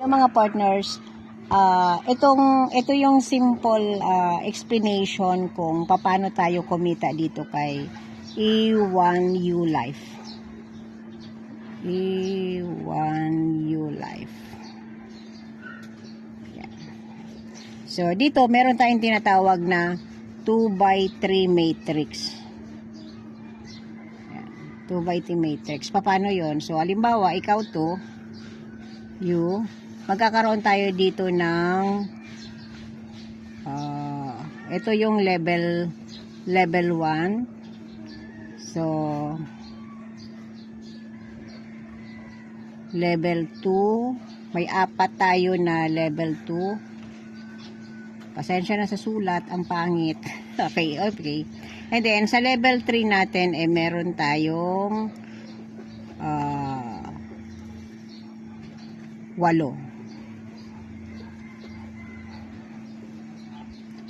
Yung mga partners, ito yung simple explanation kung paano tayo kumita dito kay E1U Life. E1U Life. Yan. So, dito meron tayong tinatawag na 2x3 matrix. 2x3 matrix. Paano yon? So, halimbawa, ikaw to, magkakaroon tayo dito ng ito yung level 1. So, level 2. May 4 tayo na level 2. Pasensya na sa sulat, ang pangit. Okay. And then, sa level 3 natin, meron tayong 8.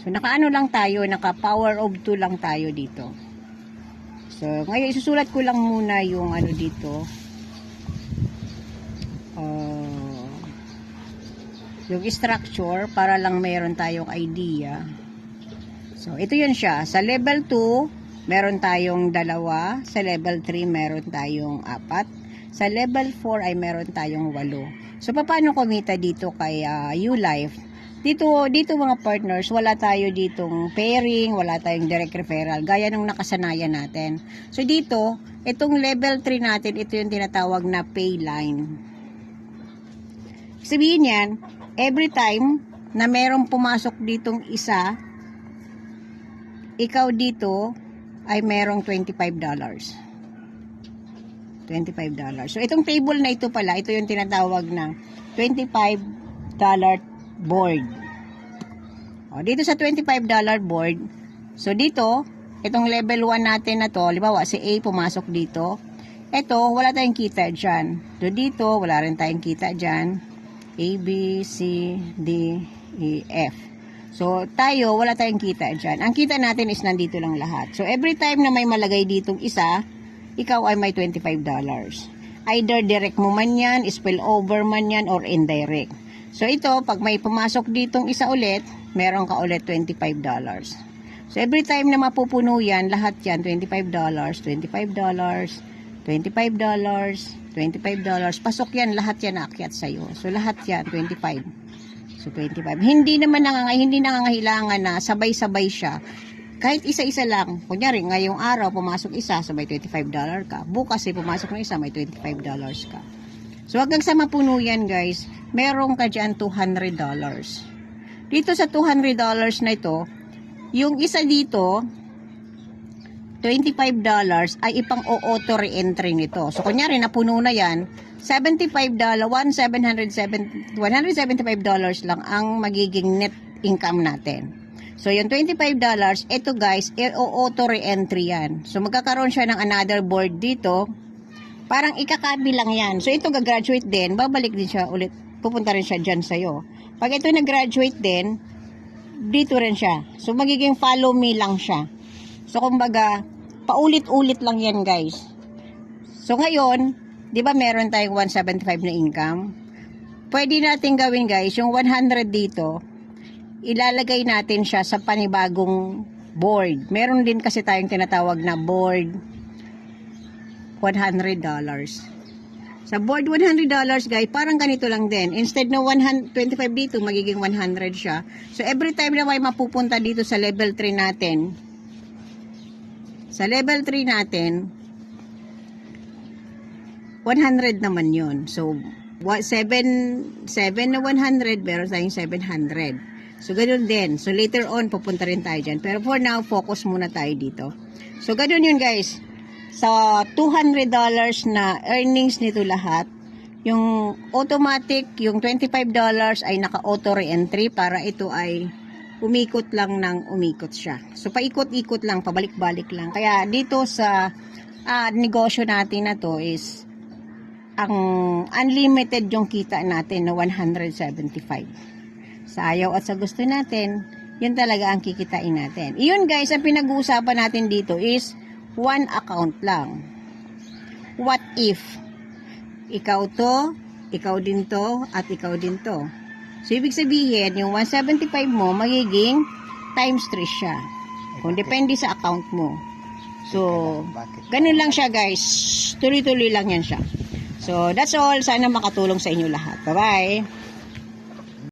So, naka-ano lang tayo, naka-power of 2 lang tayo dito. So, ngayon, isusulat ko lang muna yung ano dito. Yung structure, para lang mayroon tayong idea. So, ito yun siya. Sa level 2, meron tayong 2. Sa level 3, meron tayong 4. Sa level 4 ay meron tayong 8. So, paano kumita dito kay U-Life? Dito mga partners, wala tayo ditong pairing, wala tayong direct referral, gaya nung nakasanayan natin. So, dito, itong level 3 natin, ito yung tinatawag na pay line. Sabihin yan, every time na merong pumasok ditong isa, ikaw dito ay merong $25. $25. So, itong table na ito pala, ito yung tinatawag na $25 board. O, dito sa $25 board, so dito, itong level 1 natin na to, halimbawa si A pumasok dito, ito, wala tayong kita dyan. So, dito, wala rin tayong kita dyan. A, B, C, D, E, F. So, tayo, wala tayong kita dyan. Ang kita natin is nandito lang lahat. So, every time na may malagay ditong isa, ikaw ay may $25. Either direct mo man yan, spill over man yan, or indirect. So, ito, pag may pumasok ditong isa ulit, meron ka ulit $25. So, every time na mapupuno yan, lahat yan, $25, $25, $25, $25. Pasok yan, lahat yan naakyat sa'yo. So, lahat yan, 25. So, 25. Hindi nangangailangan na sabay-sabay siya. Kahit isa-isa lang. Kunyari, ngayong araw, pumasok isa, so may $25 ka. Bukas, pumasok ng isa, may $25 ka. So, hanggang sa mapuno yan, guys, meron ka dyan $200. Dito sa $200 na ito, yung isa dito, $25 ay ipang auto re-entry nito. So, kunyari, napuno na yan, $75, $175 lang ang magiging net income natin. So, yung $25, ito guys, auto re-entry yan. So, magkakaroon siya ng another board dito, parang ikakabi lang yan. So, ito gagraduate din, babalik din siya ulit, pupunta rin siya dyan sa'yo. Pag ito nag-graduate din, dito rin siya. So, magiging follow me lang siya. So, kumbaga, paulit-ulit lang yan, guys. So, ngayon, di ba meron tayong 175 na income? Pwede natin gawin, guys, yung 100 dito, ilalagay natin siya sa panibagong board. Meron din kasi tayong tinatawag na board $100. Sa board $100, guys, parang ganito lang din. Instead na 125 dito, magiging 100 siya. So, every time na may mapupunta dito sa level 3 natin, sa level 3 natin, 100 naman yun. So, 7 na 100, meron tayong 700. So, ganun din. So, later on, pupunta rin tayo dyan. Pero for now, focus muna tayo dito. So, ganun yun, guys. Sa $200 na earnings nito lahat, yung automatic, yung $25 ay naka-auto re-entry para ito ay umikot lang ng umikot siya. So, paikot-ikot lang, pabalik-balik lang. Kaya, dito sa negosyo natin na to is ang unlimited yung kita natin na 175. Sa ayaw at sa gusto natin, yun talaga ang kikitain natin. Iyon guys, ang pinag-uusapan natin dito is one account lang. What if ikaw to, ikaw din to, at ikaw din to. So, ibig sabihin, yung 175 mo, magiging times 3 siya. Kung depende sa account mo. So, ganun lang siya guys. Tuloy-tuloy lang yan siya. So, that's all. Sana makatulong sa inyo lahat. Bye-bye!